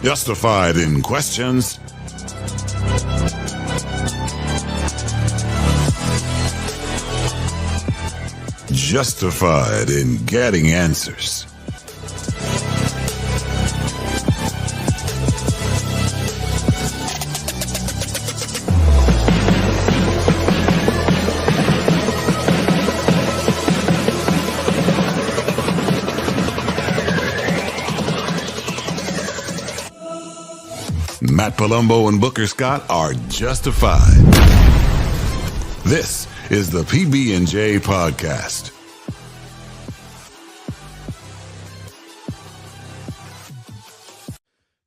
Justified in questions, justified in getting answers. Matt Palumbo and Booker Scott are justified. This is the PB&J Podcast.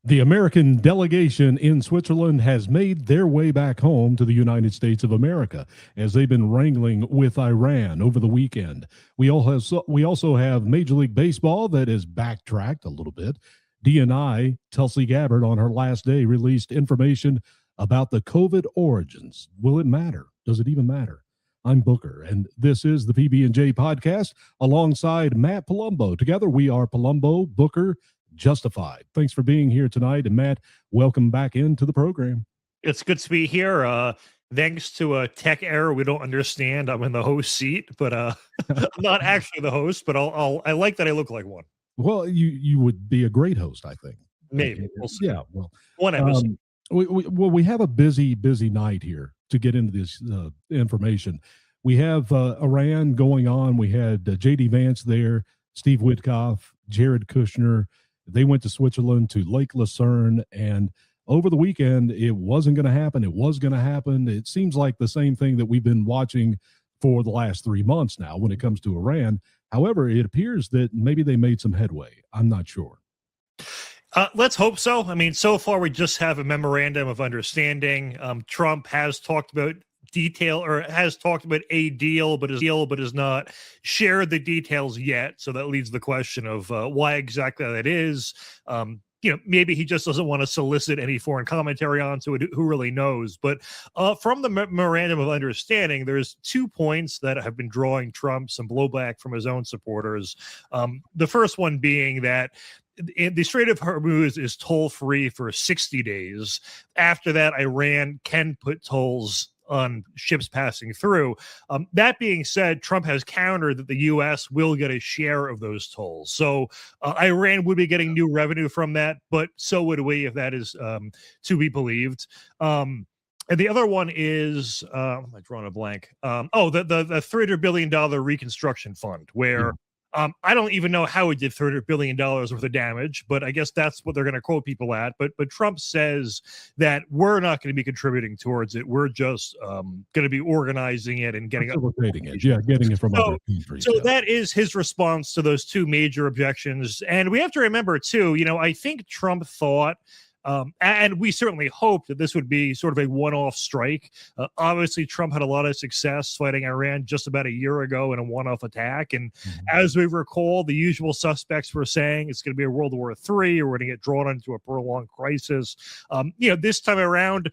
The American delegation in Switzerland has made their way back home to the United States of America as they've been wrangling with Iran over the weekend. We also have Major League Baseball that has backtracked a little bit. DNI, Tulsi Gabbard, on her last day released information about the COVID origins. Will it matter? Does it even matter? I'm Booker, and this is the PB&J Podcast alongside Matt Palumbo. Together we are Palumbo, Booker, Justified. Thanks for being here tonight, and Matt, welcome back into the program. It's good to be here. Thanks to a tech error we don't understand, I'm in the host seat, but I'm not actually the host, but I like that I look like one. Well, you would be a great host, I think. Maybe. We'll see. Yeah. Well, one episode. We have a busy night here to get into this information. We have Iran going on. We had J.D. Vance there, Steve Witkoff, Jared Kushner. They went to Switzerland to Lake Lucerne, and over the weekend, it wasn't going to happen. It was going to happen. It seems like the same thing that we've been watching for the last 3 months now when it comes to Iran. However, it appears that maybe they made some headway. I'm not sure. Let's hope so. I mean, so far we just have a memorandum of understanding. Trump has talked about a deal, but has not shared the details yet. So that leads to the question of why exactly that is. Maybe he just doesn't want to solicit any foreign commentary onto it. Who really knows? But from the memorandum of understanding, there's 2 points that have been drawing Trump some blowback from his own supporters. The first one being that the Strait of Hormuz is toll-free for 60 days. After that, Iran can put tolls on ships passing through. That being said, Trump has countered that the U.S. will get a share of those tolls. So Iran would be getting new revenue from that, but so would we if that is to be believed. And the other one is, am I drawing a blank? The $300 billion reconstruction fund, where I don't even know how he did $300 billion worth of damage, but I guess that's what they're going to quote people at. But Trump says that we're not going to be contributing towards it. We're just going to be organizing it and getting it. Yeah, getting it from other countries. So that is his response to those two major objections. And we have to remember, too, I think Trump thought, and we certainly hope that this would be sort of a one-off strike. Obviously, Trump had a lot of success fighting Iran just about a year ago in a one-off attack. And as we recall, the usual suspects were saying it's going to be a World War III, or we're going to get drawn into a prolonged crisis. This time around,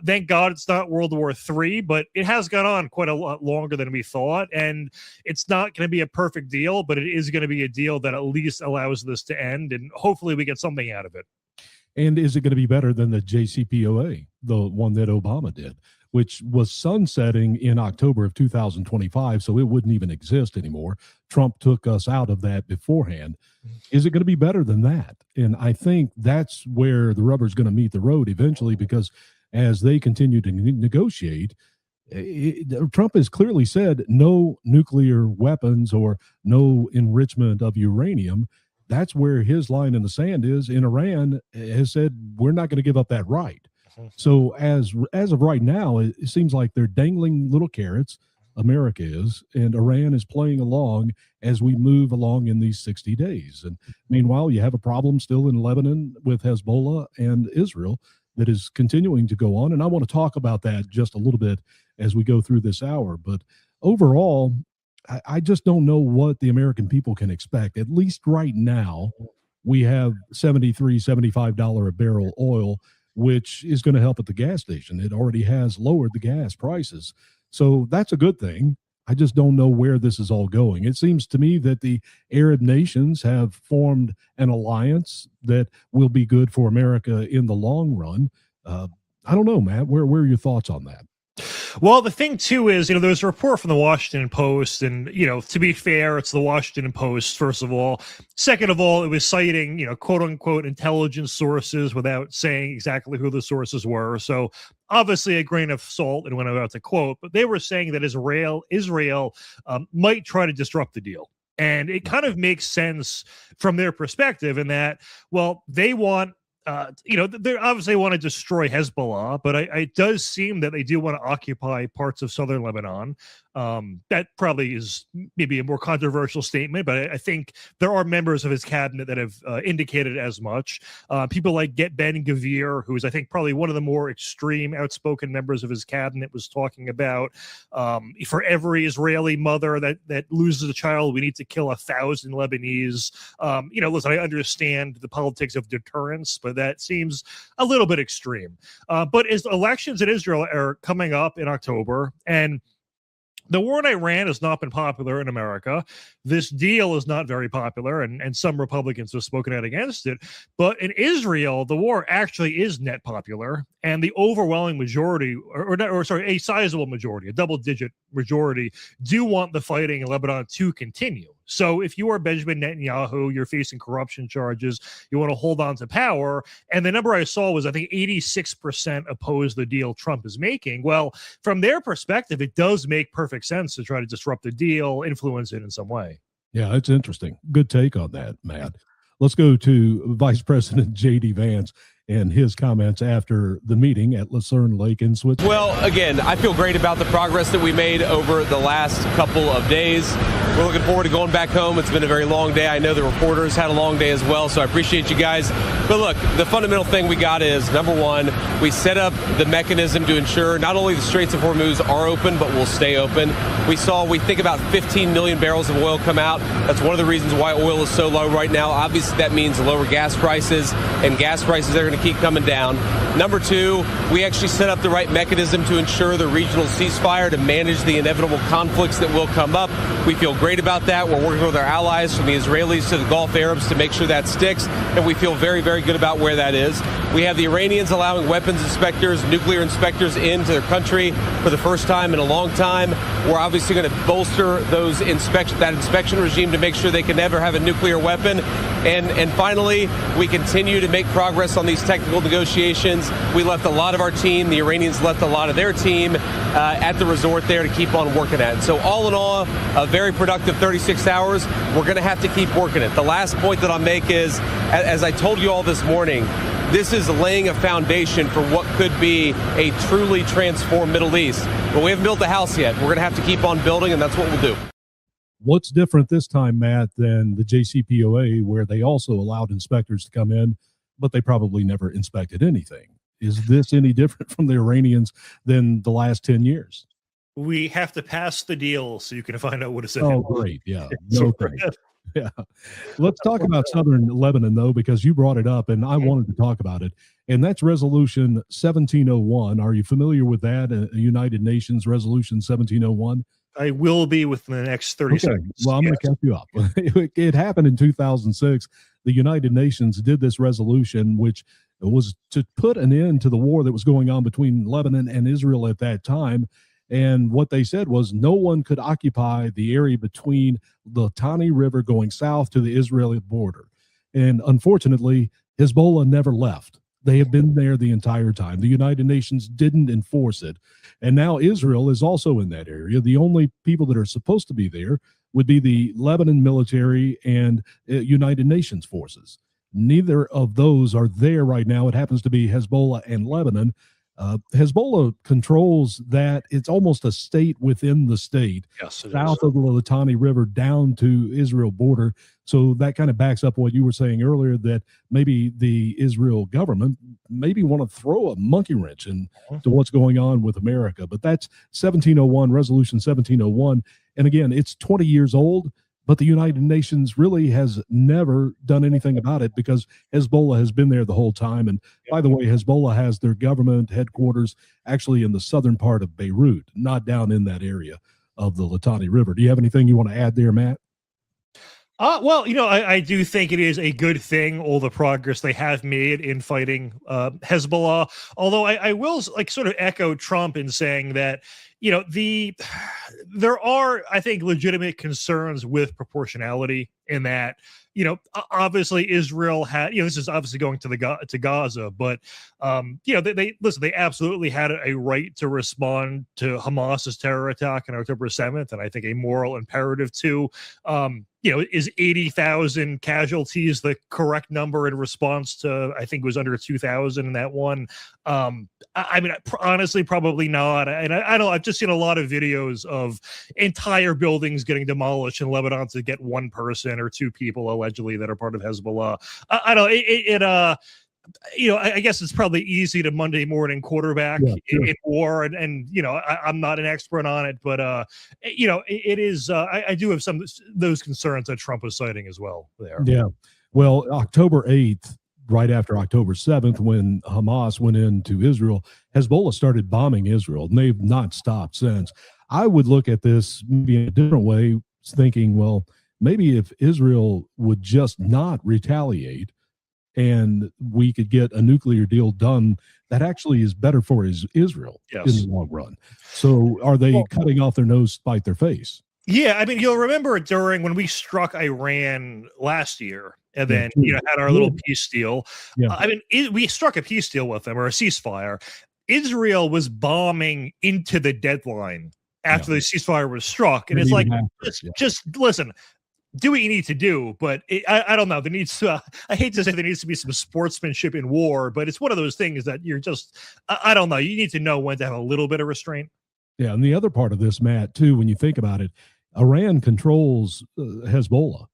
thank God it's not World War III, but it has gone on quite a lot longer than we thought. And it's not going to be a perfect deal, but it is going to be a deal that at least allows this to end. And hopefully we get something out of it. And is it going to be better than the JCPOA, the one that Obama did, which was sunsetting in October of 2025, so it wouldn't even exist anymore? Trump took us out of that beforehand. Is it going to be better than that? And I think that's where the rubber's going to meet the road eventually, because as they continue to negotiate, Trump has clearly said no nuclear weapons or no enrichment of uranium. That's where his line in the sand is. And Iran has said, we're not going to give up that right. So as of right now, it seems like they're dangling little carrots. America is, and Iran is playing along as we move along in these 60 days. And meanwhile, you have a problem still in Lebanon with Hezbollah and Israel that is continuing to go on. And I want to talk about that just a little bit as we go through this hour. But overall, I just don't know what the American people can expect. At least right now, we have $73, $75 a barrel oil, which is going to help at the gas station. It already has lowered the gas prices. So that's a good thing. I just don't know where this is all going. It seems to me that the Arab nations have formed an alliance that will be good for America in the long run. I don't know, Matt. Where are your thoughts on that? Well, the thing too is, there's a report from the Washington Post, and to be fair, it's the Washington Post, first of all. Second of all, it was citing, quote unquote intelligence sources without saying exactly who the sources were. So obviously a grain of salt in what I'm about to quote, but they were saying that Israel might try to disrupt the deal. And it kind of makes sense from their perspective in that, well, they want they obviously want to destroy Hezbollah, but it does seem that they do want to occupy parts of southern Lebanon. That probably is maybe a more controversial statement, but I think there are members of his cabinet that have indicated as much. People like Ben Gvir, who is, I think, probably one of the more extreme, outspoken members of his cabinet, was talking about for every Israeli mother that loses a child, we need to kill 1,000 Lebanese. Listen, I understand the politics of deterrence, but that seems a little bit extreme. But as elections in Israel are coming up in October, and the war in Iran has not been popular in America. This deal is not very popular, and some Republicans have spoken out against it. But in Israel, the war actually is net popular, and the overwhelming majority, a sizable majority, a double-digit majority, do want the fighting in Lebanon to continue. So if you are Benjamin Netanyahu, you're facing corruption charges, you want to hold on to power, and the number I saw was, I think, 86% oppose the deal Trump is making. Well, from their perspective, it does make perfect sense to try to disrupt the deal, influence it in some way. Yeah, it's interesting. Good take on that, Matt. Let's go to Vice President J.D. Vance and his comments after the meeting at Lucerne Lake in Switzerland. Well, again, I feel great about the progress that we made over the last couple of days. We're looking forward to going back home. It's been a very long day. I know the reporters had a long day as well, so I appreciate you guys. But look, the fundamental thing we got is, number one, we set up the mechanism to ensure not only the Straits of Hormuz are open, but will stay open. We think about 15 million barrels of oil come out. That's one of the reasons why oil is so low right now. Obviously, that means lower gas prices, and gas prices are going to keep coming down. Number two, we actually set up the right mechanism to ensure the regional ceasefire to manage the inevitable conflicts that will come up. We feel great about that. We're working with our allies, from the Israelis to the Gulf Arabs, to make sure that sticks, and we feel very, very good about where that is. We have the Iranians allowing weapons inspectors, nuclear inspectors into their country for the first time in a long time. We're obviously going to bolster that inspection regime to make sure they can never have a nuclear weapon. And finally, we continue to make progress on these technical negotiations. We left a lot of our team, the Iranians left a lot of their team at the resort there to keep on working at it. So all in all, a very productive 36 hours. We're going to have to keep working it. The last point that I'll make is, as I told you all this morning, this is laying a foundation for what could be a truly transformed Middle East. But we haven't built the house yet. We're going to have to keep on building, and that's what we'll do. What's different this time, Matt, than the JCPOA, where they also allowed inspectors to come in, but they probably never inspected anything? Is this any different from the Iranians than the last 10 years? We have to pass the deal so you can find out what it's. Oh, great. Yeah. No thanks. Yeah. Let's talk about southern Lebanon, though, because you brought it up and I wanted to talk about it. And that's Resolution 1701. Are you familiar with that? United Nations Resolution 1701? I will be within the next 30 seconds. Well, I'm going to catch you up. It happened in 2006. The United Nations did this resolution, which was to put an end to the war that was going on between Lebanon and Israel at that time. And what they said was no one could occupy the area between the Litani River going south to the Israeli border. And unfortunately, Hezbollah never left. They have been there the entire time. The United Nations didn't enforce it. And now Israel is also in that area. The only people that are supposed to be there would be the Lebanon military and United Nations forces. Neither of those are there right now. It happens to be Hezbollah and Lebanon. Hezbollah controls that. It's almost a state within the state, south of the Litani River down to Israel border. So that kind of backs up what you were saying earlier, that maybe the Israel government maybe want to throw a monkey wrench into what's going on with America. But that's 1701, Resolution 1701. And again, it's 20 years old. But the United Nations really has never done anything about it because Hezbollah has been there the whole time. And by the way, Hezbollah has their government headquarters actually in the southern part of Beirut, not down in that area. of the Litani River. Do you have anything you want to add there, Matt? Well, I do think it is a good thing, all the progress they have made in fighting Hezbollah. Although I will sort of echo Trump in saying that, there are, I think, legitimate concerns with proportionality in that, obviously Israel had, this is obviously going to Gaza, but, they absolutely had a right to respond to Hamas's terror attack on October 7th. And I think a moral imperative to, is 80,000 casualties the correct number in response to, I think it was under 2,000 in that one? Honestly, probably not. And I don't, I've just seen a lot of videos of entire buildings getting demolished in Lebanon to get one person or two people allegedly that are part of Hezbollah. I don't, I guess it's probably easy to Monday morning quarterback in war, and I'm not an expert on it, but it is. I do have some of those concerns that Trump was citing as well there. Yeah, well, October 8th, right after October 7th, when Hamas went into Israel, Hezbollah started bombing Israel, and they've not stopped since. I would look at this maybe in a different way, thinking, well, maybe if Israel would just not retaliate, and we could get a nuclear deal done that actually is better for Israel in the long run. So are they cutting off their nose to spite their face? Yeah, you'll remember during when we struck Iran last year and then, had our little peace deal. Yeah. We struck a peace deal with them, or a ceasefire. Israel was bombing into the deadline after the ceasefire was struck. And it's like, just listen, do what you need to do, but I don't know. There needs to, I hate to say there needs to be some sportsmanship in war, but it's one of those things that you're just, I don't know. You need to know when to have a little bit of restraint. Yeah. And the other part of this, Matt, too, when you think about it, Iran controls Hezbollah.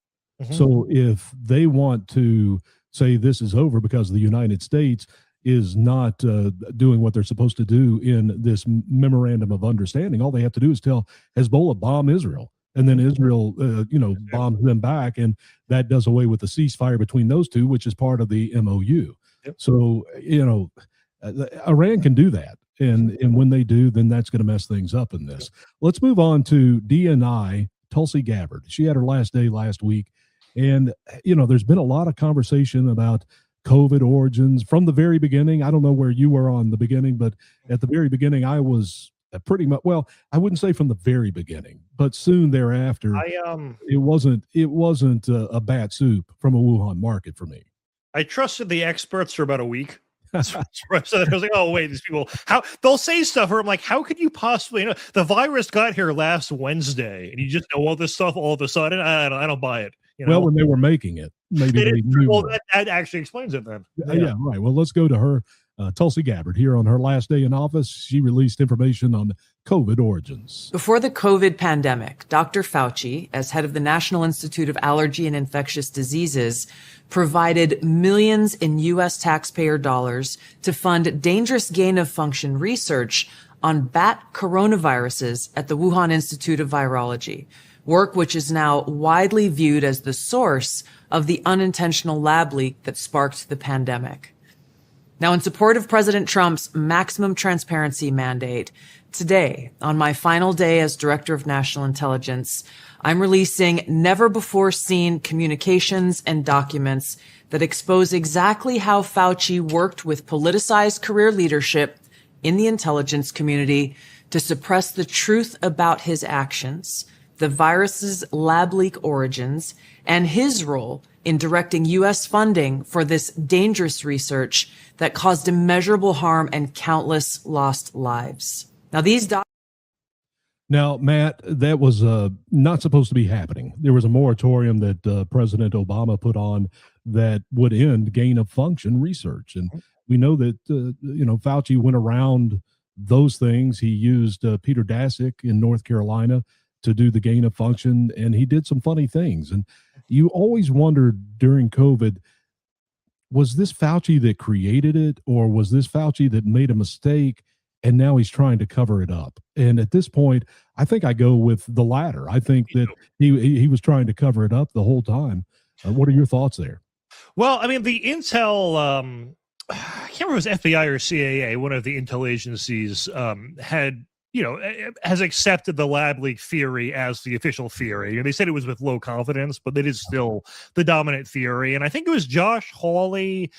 Mm-hmm. So if they want to say this is over because the United States is not doing what they're supposed to do in this memorandum of understanding, all they have to do is tell Hezbollah, bomb Israel. And then Israel, bombs them back, and that does away with the ceasefire between those two, which is part of the MOU. Yep. So, Iran can do that. And when they do, then that's going to mess things up in this. Let's move on to DNI, Tulsi Gabbard. She had her last day last week. And, there's been a lot of conversation about COVID origins from the very beginning. I don't know where you were on the beginning, but at the very beginning, I was pretty much, well, I wouldn't say from the very beginning, but soon thereafter, it wasn't a bat soup from a Wuhan market for me. I trusted the experts for about a week. So I was like, oh wait, these people, how they'll say stuff where I'm like, how could you possibly the virus got here last Wednesday and you just know all this stuff all of a sudden? I don't buy it. Well, when they were making it, maybe they knew. Well, that actually explains it then. Yeah, right. Well, let's go to her. Tulsi Gabbard, here on her last day in office, she released information on COVID origins. Before the COVID pandemic, Dr. Fauci, as head of the National Institute of Allergy and Infectious Diseases, provided millions in U.S. taxpayer dollars to fund dangerous gain-of-function research on bat coronaviruses at the Wuhan Institute of Virology, work which is now widely viewed as the source of the unintentional lab leak that sparked the pandemic. Now, in support of President Trump's maximum transparency mandate, today, on my final day as Director of National Intelligence, I'm releasing never-before-seen communications and documents that expose exactly how Fauci worked with politicized career leadership in the intelligence community to suppress the truth about his actions, the virus's lab leak origins, and his role in directing U.S. funding for this dangerous research that caused immeasurable harm and countless lost lives. Now, Matt, that was not supposed to be happening. There was a moratorium that President Obama put on that would end gain-of-function research. And we know that, Fauci went around those things. He used Peter Daszak in North Carolina to do the gain-of-function, and he did some funny things. And you always wondered during COVID, was this Fauci that created it, or was this Fauci that made a mistake and now he's trying to cover it up? And at this point, I think I go with the latter. I think that he was trying to cover it up the whole time. What are your thoughts there? Well, the intel, I can't remember if it was FBI or CIA, one of the intel agencies had has accepted the lab leak theory as the official theory. They said it was with low confidence, but it is still the dominant theory. And I think it was Josh Hawley,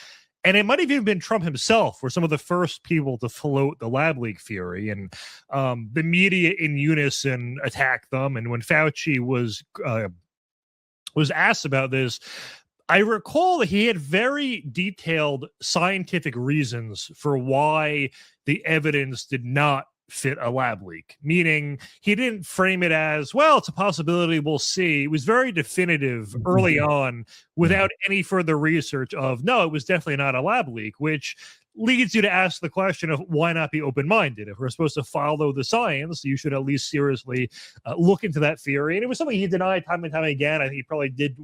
and it might have even been Trump himself, were some of the first people to float the lab leak theory. And the media in unison attacked them. And when Fauci was asked about this, I recall that he had very detailed scientific reasons for why the evidence did not fit a lab leak, meaning he didn't frame it as, well, it's a possibility, we'll see. It was very definitive early on without any further research of, no, it was definitely not a lab leak, which leads you to ask the question of why not be open-minded? If we're supposed to follow the science, you should at least seriously look into that theory. And it was something he denied time and time again. I think he probably did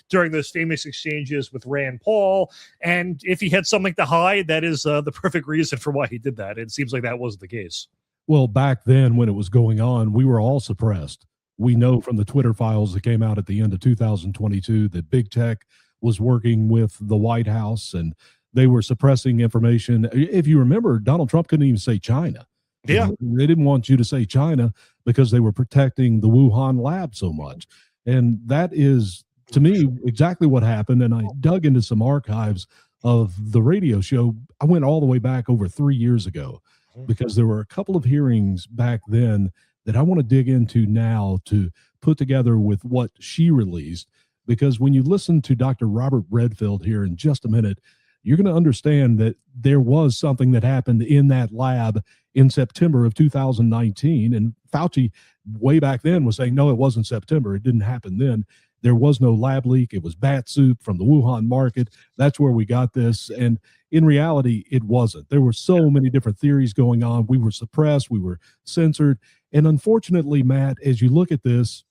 during those famous exchanges with Rand Paul. And if he had something to hide, that is the perfect reason for why he did that. It seems like that was the case. Well, back then when it was going on, we were all suppressed. We know from the Twitter files that came out at the end of 2022 that big tech was working with the White House and they were suppressing information. If you remember, Donald Trump couldn't even say China. Yeah. They didn't want you to say China because they were protecting the Wuhan lab so much. And that is, to me, exactly what happened. And I dug into some archives of the radio show. I went all the way back over 3 years ago because there were a couple of hearings back then that I want to dig into now to put together with what she released. Because when you listen to Dr. Robert Redfield here in just a minute, you're going to understand that there was something that happened in that lab in September of 2019. And Fauci, way back then, was saying, no, it wasn't September. It didn't happen then. There was no lab leak. It was bat soup from the Wuhan market. That's where we got this. And in reality, it wasn't. There were so many different theories going on. We were suppressed. We were censored. And unfortunately, Matt, as you look at this,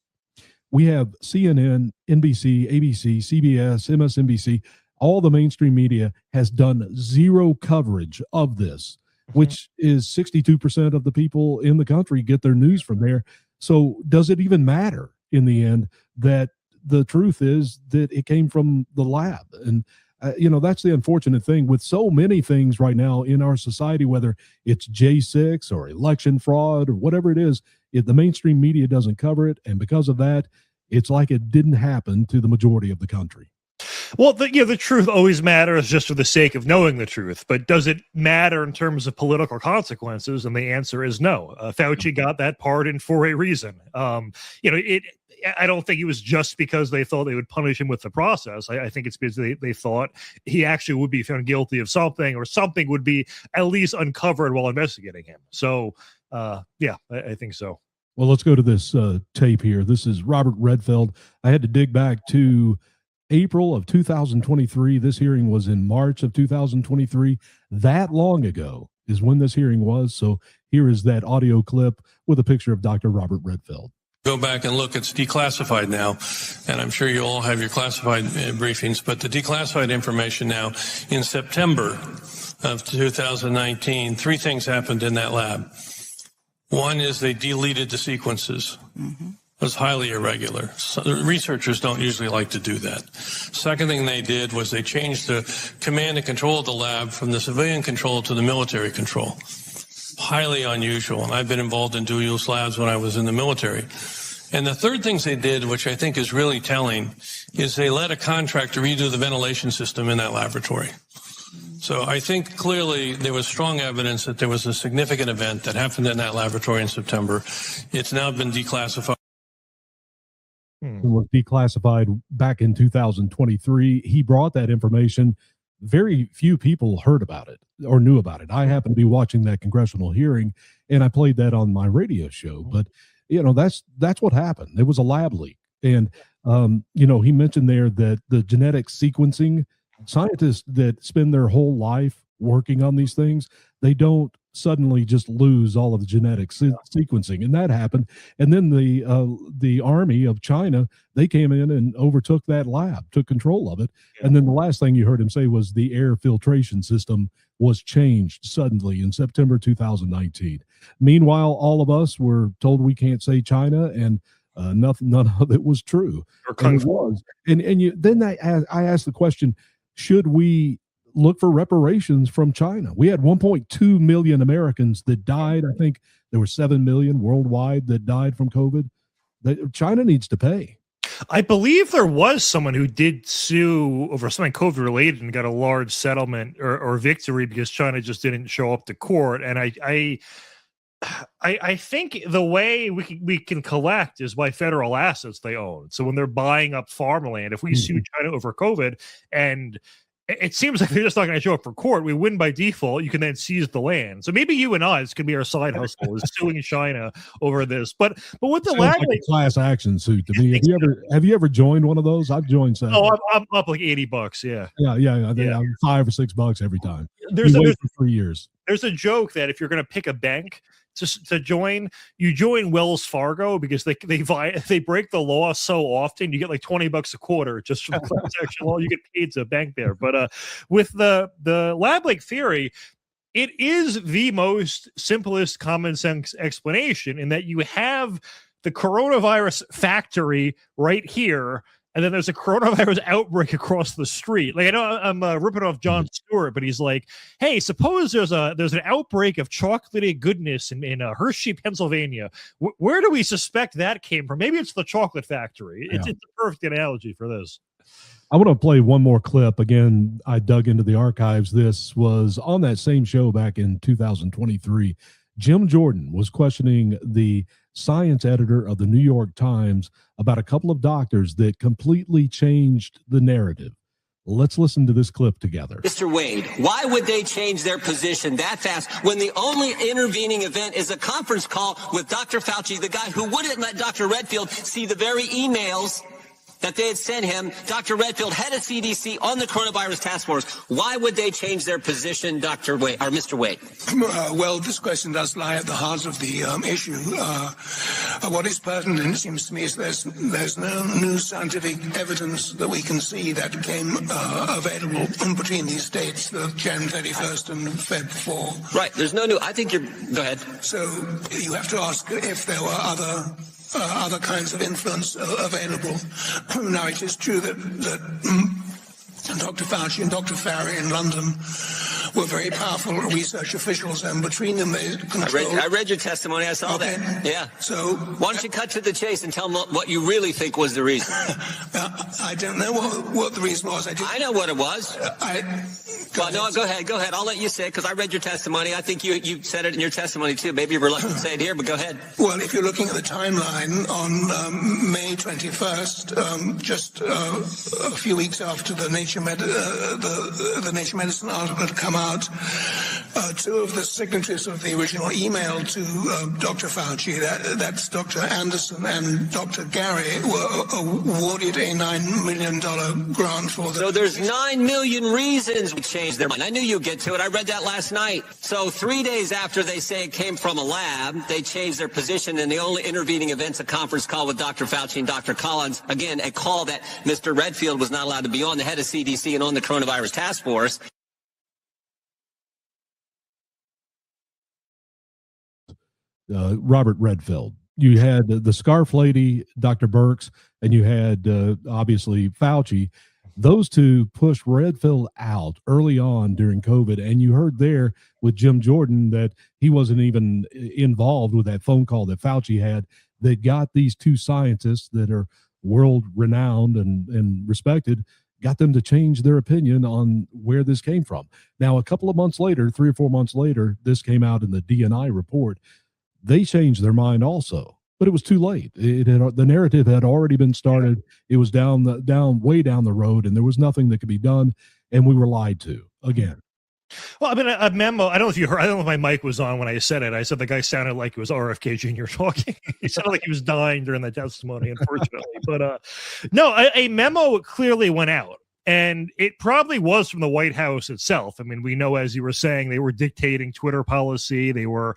we have CNN, NBC, ABC, CBS, MSNBC, all the mainstream media has done zero coverage of this, which is 62% of the people in the country get their news from there. So does it even matter in the end that the truth is that it came from the lab? And, that's the unfortunate thing with so many things right now in our society, whether it's J6 or election fraud or whatever it is, the mainstream media doesn't cover it. And because of that, it's like it didn't happen to the majority of the country. Well, the truth always matters just for the sake of knowing the truth. But does it matter in terms of political consequences? And the answer is no. Fauci got that pardon for a reason. I don't think it was just because they thought they would punish him with the process. I think it's because they thought he actually would be found guilty of something, or something would be at least uncovered while investigating him. So, I think so. Well, let's go to this tape here. This is Robert Redfield. I had to dig back to April of 2023. This hearing was in March of 2023. That long ago is when this hearing was. So here is that audio clip with a picture of Dr. Robert Redfield. Go back and look, it's declassified now, and I'm sure you all have your classified briefings, but the declassified information now, in September of 2019, 3 things happened in that lab. One is they deleted the sequences. It was highly irregular. So researchers don't usually like to do that. Second thing they did was they changed the command and control of the lab from the civilian control to the military control. Highly unusual, and I've been involved in dual-use labs when I was in the military. And the third things they did, which I think is really telling, is they let a contractor redo the ventilation system in that laboratory. So I think clearly there was strong evidence that there was a significant event that happened in that laboratory in September. It's now been declassified. It was declassified back in 2023. He brought that information. Very few people heard about it or knew about it. I happened to be watching that congressional hearing, and I played that on my radio show. But that's what happened. There was a lab leak, and he mentioned there that the genetic sequencing scientists that spend their whole life working on these things, they don't suddenly just lose all of the genetic sequencing, and that happened. And then the army of China, they came in and overtook that lab, took control of it. And then the last thing you heard him say was the air filtration system was changed suddenly in September 2019. Meanwhile, all of us were told we can't say China, and none of it was true. And it was. Then I asked the question, should we look for reparations from China? We had 1.2 million Americans that died. I think There were 7 million worldwide that died from COVID. China needs to pay. I believe there was someone who did sue over something COVID related and got a large settlement or victory because China just didn't show up to court. And I think the way we can collect is by federal assets they own. So when they're buying up farmland, if we sue China over COVID and it seems like they're just not going to show up for court, we win by default, you can then seize the land. So maybe you and I, this could be our side hustle, is suing China over this. But with the land, like a class action suit to me. Have you ever joined one of those? I've joined some. Oh, I'm up like $80. Yeah. Yeah. They $5 or $6 every time. There's for 3 years. There's a joke that if you're going to pick a bank to join, you join Wells Fargo because they break the law so often. You get like $20 a quarter just from class action law. You get paid to bank there. But with the lab lake theory, it is the most simplest common sense explanation in that you have the coronavirus factory right here, and then there's a coronavirus outbreak across the street. Like, I know I'm ripping off Jon Stewart, but he's like, hey, suppose there's an outbreak of chocolatey goodness in Hershey, Pennsylvania. Where do we suspect that came from? Maybe it's the chocolate factory. It's a perfect analogy for this. I want to play one more clip. Again, I dug into the archives. This was on that same show back in 2023. Jim Jordan was questioning the science editor of the New York Times about a couple of doctors that completely changed the narrative. Let's listen to this clip together. Mr. Wade, why would they change their position that fast when the only intervening event is a conference call with Dr. Fauci, the guy who wouldn't let Dr. Redfield see the very emails that they had sent him? Dr. Redfield, head of CDC on the coronavirus task force. Why would they change their position, Dr. Wade, or Mr. Wade? Well, this question does lie at the heart of the issue. What is pertinent, it seems to me, is there's no new scientific evidence that we can see that became available between these dates, the Jan 31st and Feb 4. Right, there's no new, I think you're, go ahead. So you have to ask if there were other kinds of influence available. Now, it is true that Dr. Fauci and Dr. Farry in London were very powerful research officials, and between them they controlled... I read your testimony. I saw that. Yeah. So why don't you cut to the chase and tell them what you really think was the reason? I don't know what the reason was. I know what it was. Go ahead. I'll let you say it because I read your testimony. I think you said it in your testimony too. Maybe you're reluctant to say it here, but go ahead. Well, if you're looking at the timeline on May 21st, just a few weeks after the Nature Medicine article had come out, two of the signatories of the original email to Dr. Fauci, that's Dr. Anderson and Dr. Gary, were awarded a $9 million grant for the... So there's 9 million reasons we changed their mind. I knew you'd get to it. I read that last night. So 3 days after they say it came from a lab, they changed their position, and the only intervening event's a conference call with Dr. Fauci and Dr. Collins. Again, a call that Mr. Redfield was not allowed to be on, the head of CDC and on the coronavirus task force. Robert Redfield. You had the scarf lady, Dr. Birx, and you had obviously Fauci. Those two pushed Redfield out early on during COVID, and you heard there with Jim Jordan that he wasn't even involved with that phone call that Fauci had that got these two scientists that are world renowned and respected, got them to change their opinion on where this came from. Now, a couple of months later, 3 or 4 months later, this came out in the DNI report. They changed their mind also, but it was too late. The narrative had already been started. It was way down the road, and there was nothing that could be done, and we were lied to again. Well, I mean, a memo, I don't know if you heard, I don't know if my mic was on when I said it. I said the guy sounded like it was RFK Jr. talking. He sounded like he was dying during the testimony, unfortunately. But no, a memo clearly went out. And it probably was from the White House itself. I mean, we know, as you were saying, they were dictating Twitter policy. They were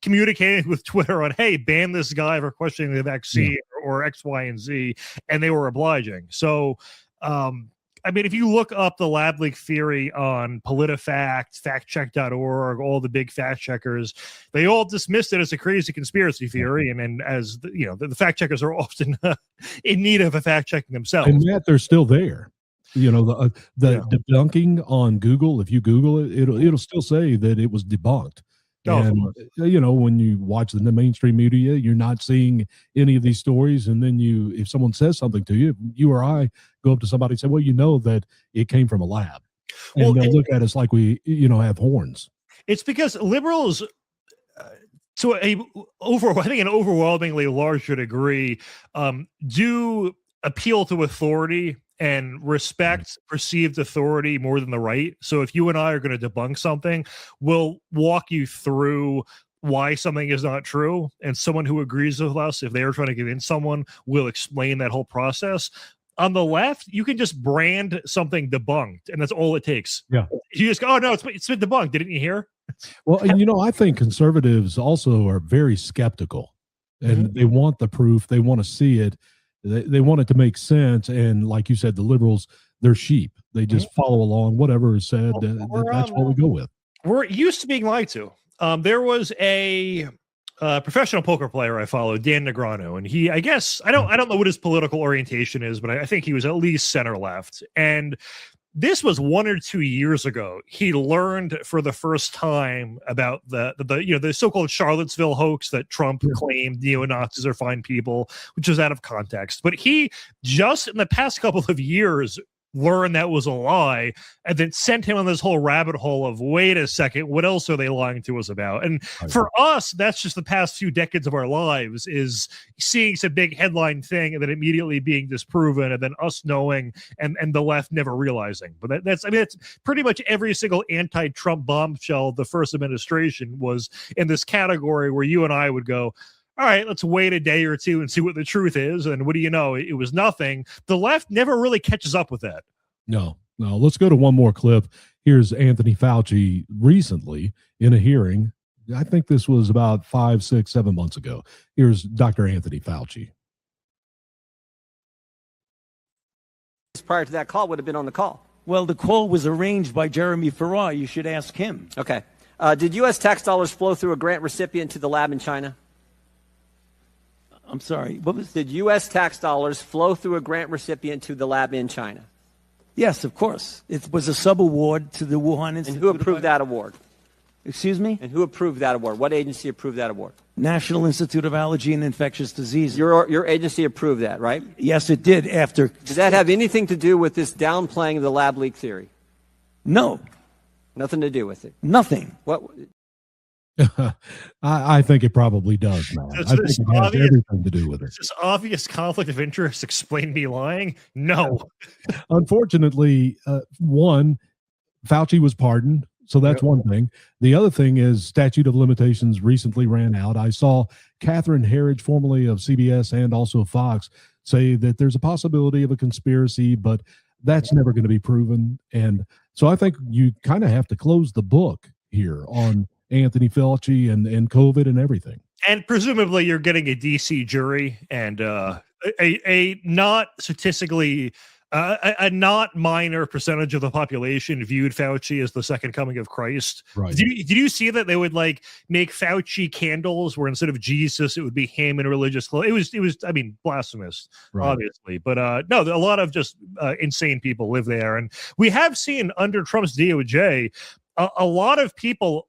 communicating with Twitter on, hey, ban this guy for questioning the vaccine or X, Y, and Z. And they were obliging. So, I mean, if you look up the lab leak theory on PolitiFact, factcheck.org, all the big fact checkers, they all dismissed it as a crazy conspiracy theory. And as you know, the fact checkers are often in need of a fact checking themselves. And yet they're still there. You know, the debunking on Google, if you Google it, it'll still say that it was debunked. And, when you watch the mainstream media, you're not seeing any of these stories. And then if someone says something to you, you or I go up to somebody and say, well, that it came from a lab. And they'll look at us like we, have horns. It's because liberals, to I think an overwhelmingly larger degree, do appeal to authority and respect perceived authority more than the right. So if you and I are going to debunk something, we'll walk you through why something is not true. And someone who agrees with us, if they're trying to convince someone, will explain that whole process. On the left, you can just brand something debunked, and that's all it takes. Yeah. You just go, oh, no, it's been debunked. Didn't you hear? Well, I think conservatives also are very skeptical, and they want the proof. They want to see it. They want it to make sense. And like you said, the liberals, they're sheep. They just follow along. Whatever is said, that's what we go with. We're used to being lied to. There was a professional poker player I followed, Dan Negreanu, and he, I guess, I don't know what his political orientation is, but I think he was at least center left. And this was 1 or 2 years ago. He learned for the first time about the so-called Charlottesville hoax that Trump claimed neo-Nazis are fine people, which was out of context. But he just in the past couple of years learned that was a lie, and then sent him on this whole rabbit hole of, wait a second, what else are they lying to us about? And for us, that's just the past few decades of our lives, is seeing some big headline thing and then immediately being disproven, and then us knowing and the left never realizing. But that's pretty much every single anti-Trump bombshell of the first administration was in this category where you and I would go, all right, let's wait a day or two and see what the truth is. And what do you know? It was nothing. The left never really catches up with that. No. Let's go to one more clip. Here's Anthony Fauci recently in a hearing. I think this was about 5, 6, 7 months ago. Here's Dr. Anthony Fauci. Prior to that call would have been on the call. Well, the call was arranged by Jeremy Farrar. You should ask him. Okay. Did U.S. tax dollars flow through a grant recipient to the lab in China? I'm sorry. Did U.S. tax dollars flow through a grant recipient to the lab in China? Yes, of course. It was a sub-award to the Wuhan Institute. And who approved that award? Excuse me? And who approved that award? What agency approved that award? National Institute of Allergy and Infectious Diseases. Your agency approved that, right? Yes, it did. After. Did that have anything to do with this downplaying of the lab leak theory? No. Nothing to do with it? Nothing. What? I think it probably does, man. I think it has everything to do with it. Is this obvious conflict of interest explain me lying? No. Unfortunately, one, Fauci was pardoned, so that's one thing. The other thing is statute of limitations recently ran out. I saw Catherine Herridge, formerly of CBS and also Fox, say that there's a possibility of a conspiracy, but that's never going to be proven. And so I think you kind of have to close the book here on Anthony Fauci and COVID and everything. And presumably you're getting a DC jury and a not statistically a not minor percentage of the population viewed Fauci as the second coming of Christ. Right. Did you see that they would like make Fauci candles where instead of Jesus it would be him in religious clothes? It was I mean blasphemous, obviously. But no, a lot of just insane people live there, and we have seen under Trump's DOJ a lot of people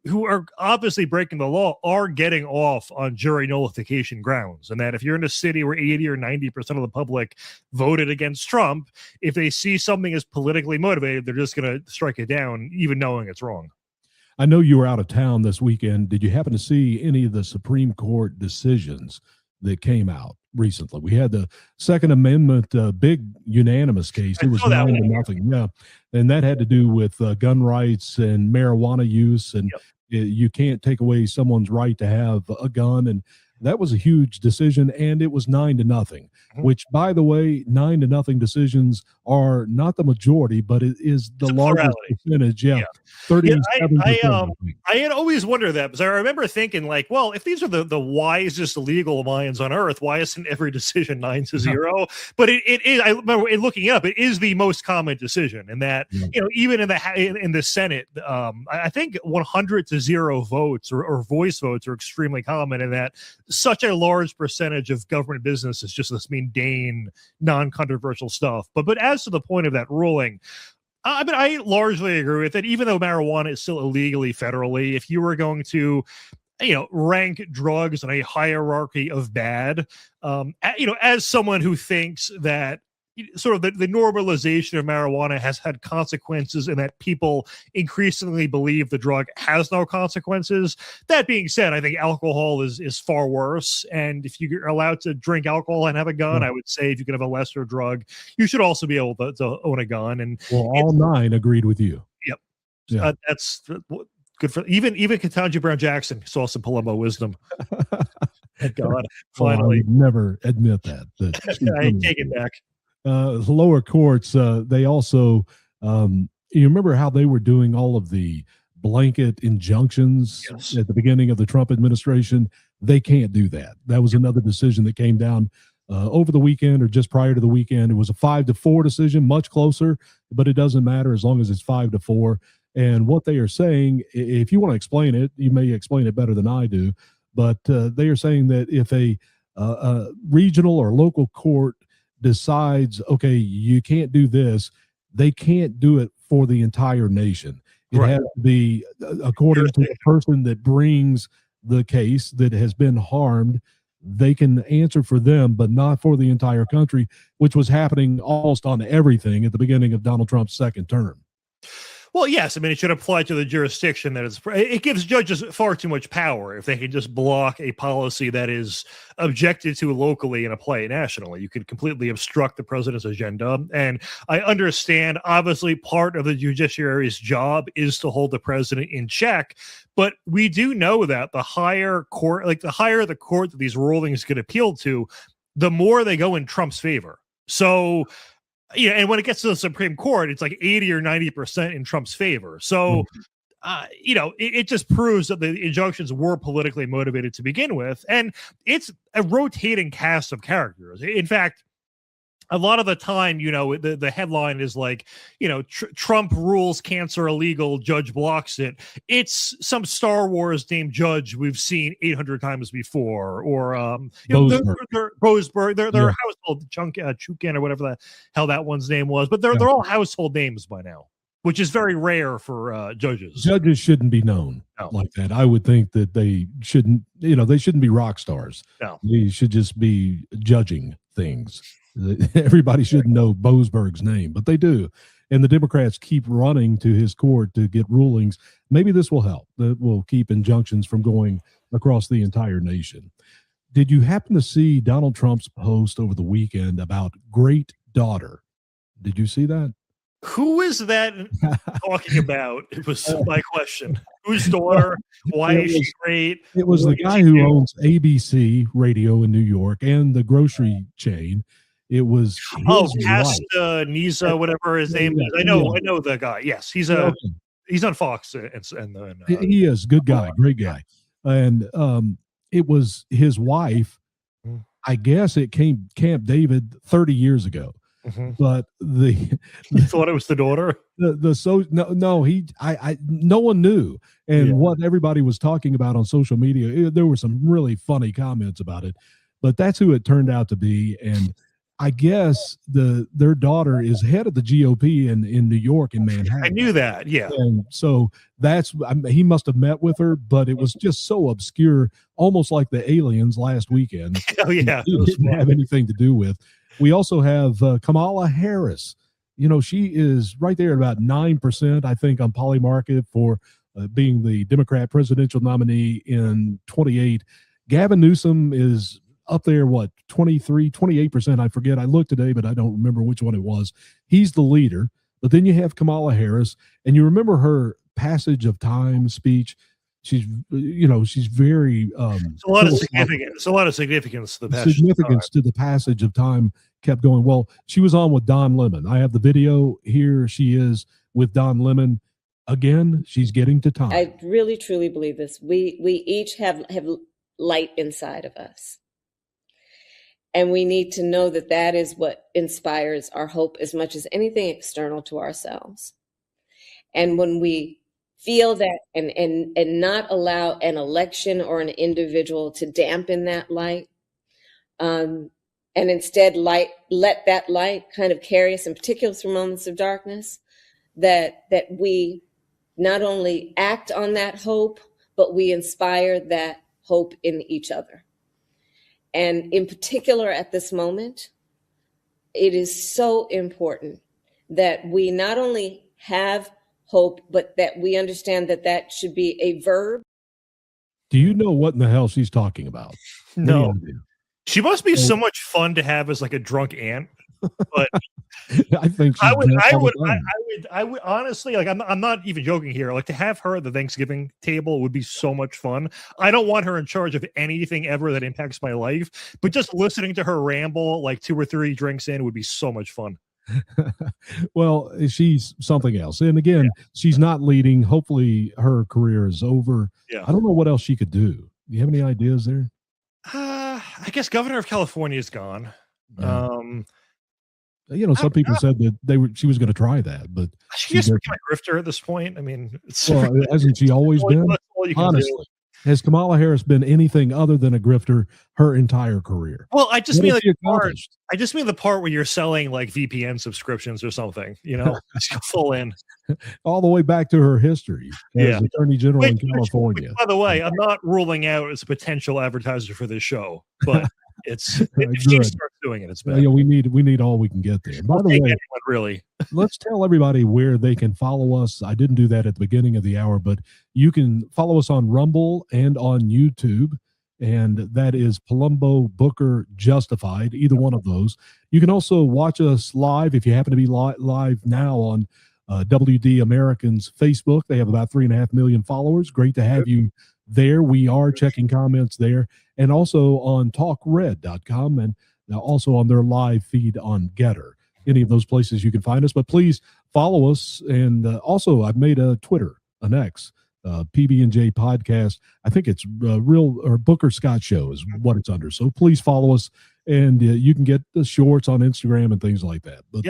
who are obviously breaking the law are getting off on jury nullification grounds. And that if you're in a city where 80 or 90% of the public voted against Trump, if they see something as politically motivated, they're just going to strike it down, even knowing it's wrong. I know you were out of town this weekend. Did you happen to see any of the Supreme Court decisions that came out recently? We had the Second Amendment, big unanimous case. It was 9-0. Yeah. And that had to do with gun rights and marijuana use. And you can't take away someone's right to have a gun. And that was a huge decision. And it was 9-0, which, by the way, 9-0 decisions are not the majority, but it is the largest percentage. Yeah. 37%. I had always wondered that, because I remember thinking like, well, if these are the wisest legal minds on earth, why isn't every decision 9-0? But it is. I remember looking up, it is the most common decision, and that even in the Senate, I think 100-0 votes or voice votes are extremely common, and that such a large percentage of government business is just this mundane, non-controversial stuff. But as to the point of that ruling, I mean, I largely agree with it. Even though marijuana is still illegally federally, if you were going to, rank drugs in a hierarchy of bad, as someone who thinks that sort of the normalization of marijuana has had consequences and that people increasingly believe the drug has no consequences. That being said, I think alcohol is far worse. And if you're allowed to drink alcohol and have a gun, I would say if you can have a lesser drug, you should also be able to own a gun. And all 9 agreed with you. Yep. Yeah. That's good for even Ketanji Brown Jackson saw some Palumbo wisdom. Thank God. Finally. I would never admit that. I take it back. Lower courts, they also, you remember how they were doing all of the blanket injunctions at the beginning of the Trump administration? They can't do that. That was another decision that came down over the weekend or just prior to the weekend. It was a 5-4 decision, much closer, but it doesn't matter as long as it's 5-4. And what they are saying, if you want to explain it, you may explain it better than I do, but they are saying that if a regional or local court decides, okay, you can't do this, they can't do it for the entire nation. It has to be according to the person that brings the case that has been harmed. They can answer for them, but not for the entire country, which was happening almost on everything at the beginning of Donald Trump's second term. Well, yes. I mean, it should apply to the jurisdiction that it gives judges far too much power if they can just block a policy that is objected to locally and apply it nationally. You could completely obstruct the president's agenda. And I understand, obviously, part of the judiciary's job is to hold the president in check. But we do know that the higher court, like the higher the court that these rulings get appealed to, the more they go in Trump's favor. So, and when it gets to the Supreme Court, it's like 80 or 90% in Trump's favor. So, it just proves that the injunctions were politically motivated to begin with. And it's a rotating cast of characters. In fact, a lot of the time, the headline is like, Trump rules cancer illegal, judge blocks it. It's some Star Wars named judge we've seen 800 times before, or Boasberg. They're household Chukin or whatever the hell that one's name was, but they're all household names by now, which is very rare for judges. Judges shouldn't be known like that. I would think that they shouldn't, they shouldn't be rock stars. No. They should just be judging things. Everybody should know Boasberg's name, but they do. And the Democrats keep running to his court to get rulings. Maybe this will help. That will keep injunctions from going across the entire nation. Did you happen to see Donald Trump's post over the weekend about great daughter? Did you see that? Who is that talking about? It was my question. Whose daughter? Why is she great? It was the guy who owns ABC Radio in New York and the grocery chain. It was Casta Nisa, whatever his name is. I know the guy. Yes, he's on Fox and he is good guy, great guy. And it was his wife. I guess it came Camp David 30 years ago. Mm-hmm. But you thought it was the daughter. No one knew, and what everybody was talking about on social media, there were some really funny comments about it, but that's who it turned out to be. And I guess their daughter is head of the GOP in New York, in Manhattan. I knew that, yeah. And so he must have met with her, but it was just so obscure, almost like the aliens last weekend. Oh yeah, it didn't have anything to do with. We also have Kamala Harris. She is right there at about 9%, I think, on Polymarket for being the Democrat presidential nominee in 28. Gavin Newsom is up there, 23, 28%, I forget. I looked today, but I don't remember which one it was. He's the leader. But then you have Kamala Harris, and you remember her passage of time speech. She's very it's a lot of significance. It's a lot of significance to the passage. Significance to the passage of time kept going. Well, she was on with Don Lemon. I have the video here. She is with Don Lemon. Again, she's getting to time. I really truly believe this. We each have light inside of us. And we need to know that is what inspires our hope as much as anything external to ourselves. And when we feel that and not allow an election or an individual to dampen that light, and instead let that light kind of carry us, in particular through moments of darkness, that we not only act on that hope, but we inspire that hope in each other. And in particular at this moment, it is so important that we not only have hope, but that we understand that that should be a verb. Do you know what in the hell she's talking about? No. She must be so much fun to have as like a drunk aunt. But I think I would honestly, like, I'm not even joking here. Like, to have her at the Thanksgiving table would be so much fun. I don't want her in charge of anything ever that impacts my life, but just listening to her ramble like 2 or 3 drinks in would be so much fun. Well, she's something else. And again, she's not leading. Hopefully her career is over. Yeah. I don't know what else she could do. Do you have any ideas there? I guess governor of California is gone. Yeah. Some people said that she was going to try that, but she just became a grifter at this point. I mean, hasn't she always been? Honestly, has Kamala Harris been anything other than a grifter her entire career? Well, I just mean the part where you're selling like VPN subscriptions or something, full in. All the way back to her history as Attorney General in California. By the way, I'm not ruling out as a potential advertiser for this show, but if she starts doing it, it's bad. We need all we can get there. By the way, really, let's tell everybody where they can follow us. I didn't do that at the beginning of the hour, but you can follow us on Rumble and on YouTube, and that is Palumbo Booker Justified, either one of those. You can also watch us live if you happen to be live now on WD Americans Facebook. They have about 3.5 million followers. Great to have you there. We are checking comments there, and also on talkred.com, and now also on their live feed on Getter. Any of those places you can find us, but please follow us. And also I've made a Twitter, an X, PB&J podcast. I think it's Booker Scott Show is what it's under. So please follow us, and you can get the shorts on Instagram and things like that. But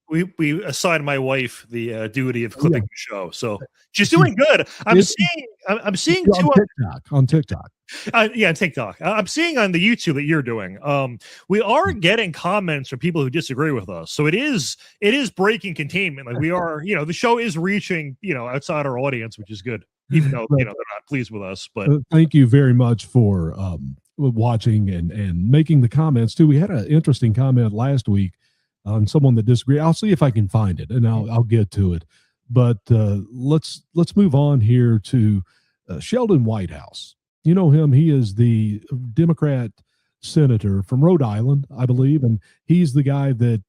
we assigned my wife the duty of clipping the show, so she's doing good. I'm seeing on TikTok. On TikTok. I'm seeing on the YouTube that you're doing. We are getting comments from people who disagree with us, so it is breaking containment. Like, we are, the show is reaching, outside our audience, which is good, even though they're not pleased with us. But thank you very much for watching and making the comments too. We had an interesting comment last week on someone that disagreed. I'll see if I can find it, and I'll get to it. But let's move on here to Sheldon Whitehouse. You know him. He is the Democrat senator from Rhode Island, I believe, and he's the guy that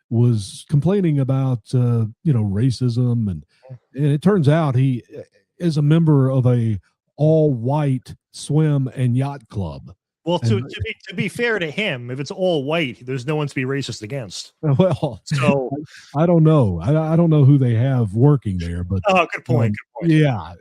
was complaining about racism, and it turns out he is a member of a all-white swim and yacht club. Well, to be fair to him, if it's all white, there's no one to be racist against. Well, so I don't know. I don't know who they have working there, but good point. Yeah.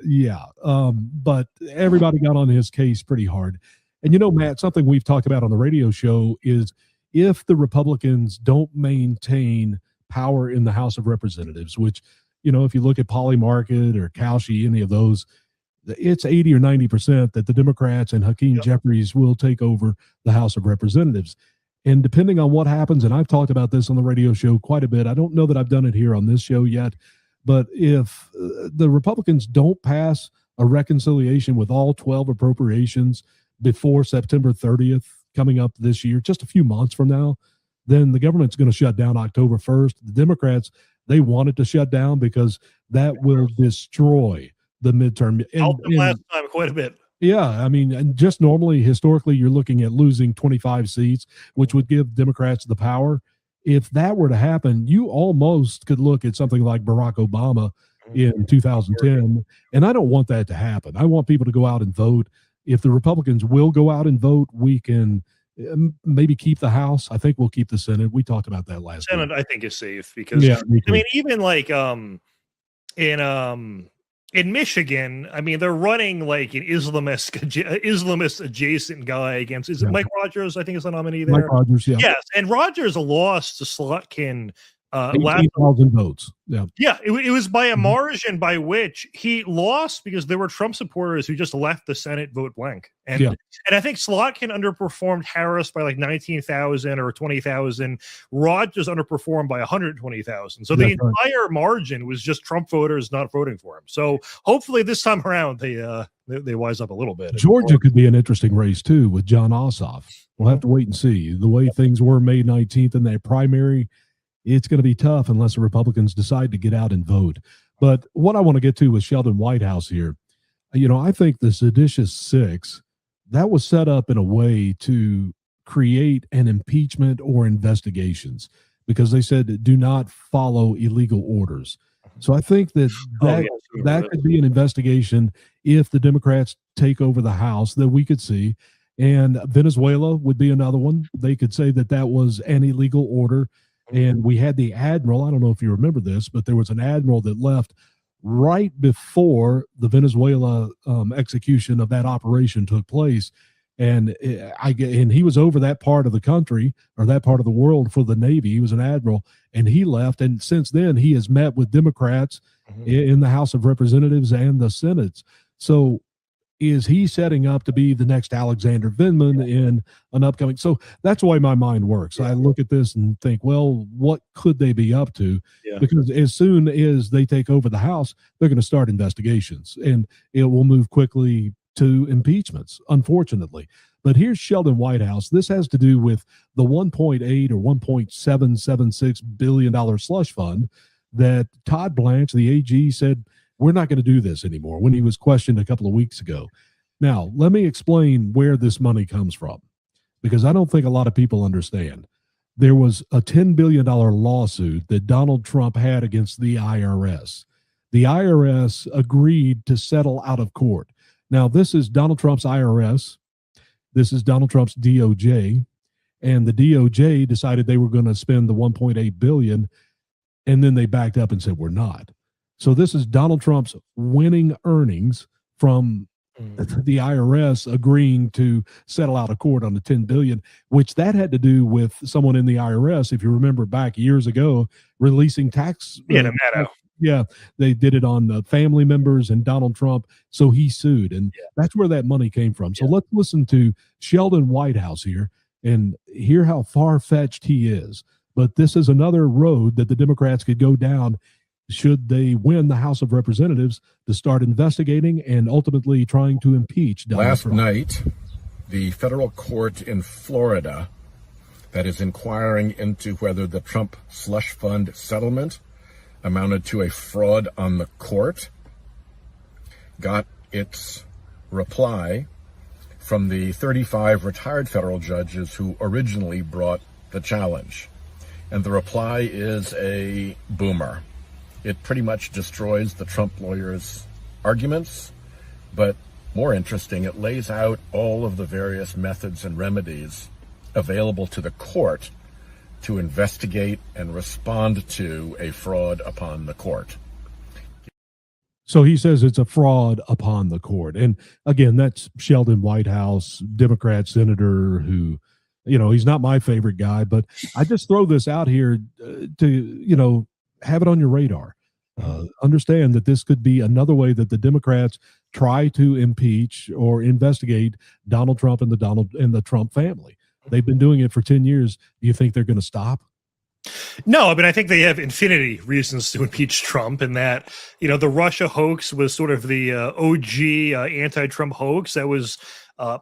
But everybody got on his case pretty hard. And Matt, something we've talked about on the radio show is if the Republicans don't maintain power in the House of Representatives, which if you look at Polly Market or Fauci, any of those, it's 80 or 90% that the Democrats and Hakeem Jeffries will take over the House of Representatives. And depending on what happens, and I've talked about this on the radio show quite a bit, I don't know that I've done it here on this show yet, but if the Republicans don't pass a reconciliation with all 12 appropriations before September 30th coming up this year, just a few months from now, then the government's going to shut down October 1st. The Democrats, they want it to shut down because that will destroy the midterm. Last time quite a bit. Yeah, I mean, and just normally, historically, you're looking at losing 25 seats, which would give Democrats the power. If that were to happen, you almost could look at something like Barack Obama in 2010, and I don't want that to happen. I want people to go out and vote. If the Republicans will go out and vote, we can maybe keep the House. I think we'll keep the Senate. We talked about that last Senate, week. I think, is safe because, I mean, even like in Michigan, I mean, they're running like an Islamist adjacent guy against, is it Mike Rogers? I think is the nominee there. Mike Rogers, yeah. Yes, and Rogers lost to Slotkin last 18,000 votes. Yeah. Yeah, it was by a margin by which he lost because there were Trump supporters who just left the Senate vote blank. And I think Slotkin underperformed Harris by like 19,000 or 20,000. Rogers underperformed by 120,000. So the entire margin was just Trump voters not voting for him. So hopefully this time around they wise up a little bit. Georgia could be an interesting race too with John Ossoff. We'll have to wait and see. The way things were May 19th in that primary, it's going to be tough unless the Republicans decide to get out and vote. But what I want to get to with Sheldon Whitehouse here, I think the seditious six, that was set up in a way to create an impeachment or investigations because they said do not follow illegal orders. So I think that could be an investigation if the Democrats take over the House that we could see. And Venezuela would be another one. They could say that was an illegal order. And we had the admiral, I don't know if you remember this, but there was an admiral that left right before the Venezuela execution of that operation took place. And he was over that part of the country or that part of the world for the Navy. He was an admiral and he left. And since then, he has met with Democrats in the House of Representatives and the Senate. So is he setting up to be the next Alexander Vindman in an upcoming? So that's the way my mind works. I look at this and think, well, what could they be up to? Because as soon as they take over the House, they're going to start investigations and it will move quickly to impeachments, unfortunately. But here's Sheldon Whitehouse. This has to do with the $1.8 or $1.776 billion slush fund that Todd Blanche, the AG, said, we're not going to do this anymore when he was questioned a couple of weeks ago. Now, let me explain where this money comes from, because I don't think a lot of people understand. There was a $10 billion lawsuit that Donald Trump had against the IRS. The IRS agreed to settle out of court. Now, this is Donald Trump's IRS. This is Donald Trump's DOJ. And the DOJ decided they were going to spend the $1.8 billion, and then they backed up and said, we're not. So this is Donald Trump's winning earnings from the IRS agreeing to settle out of court on the $10 billion, which that had to do with someone in the IRS, if you remember back years ago, releasing tax. They did it on family members and Donald Trump. So he sued, and that's where that money came from. So let's listen to Sheldon Whitehouse here and hear how far-fetched he is. But this is another road that the Democrats could go down should they win the House of Representatives to start investigating and ultimately trying to impeach Donald Trump. Last night, the federal court in Florida that is inquiring into whether the Trump slush fund settlement amounted to a fraud on the court got its reply from the 35 retired federal judges who originally brought the challenge. And the reply is a boomer. It pretty much destroys the Trump lawyers' arguments, but more interesting, it lays out all of the various methods and remedies available to the court to investigate and respond to a fraud upon the court. So he says it's a fraud upon the court. And again, that's Sheldon Whitehouse, Democrat senator who, he's not my favorite guy, but I just throw this out here to, have it on your radar. Understand that this could be another way that the Democrats try to impeach or investigate Donald Trump and the Trump family. They've been doing it for 10 years. Do you think they're going to stop? No, I mean, I think they have infinity reasons to impeach Trump, and that, the Russia hoax was sort of the OG anti-Trump hoax that was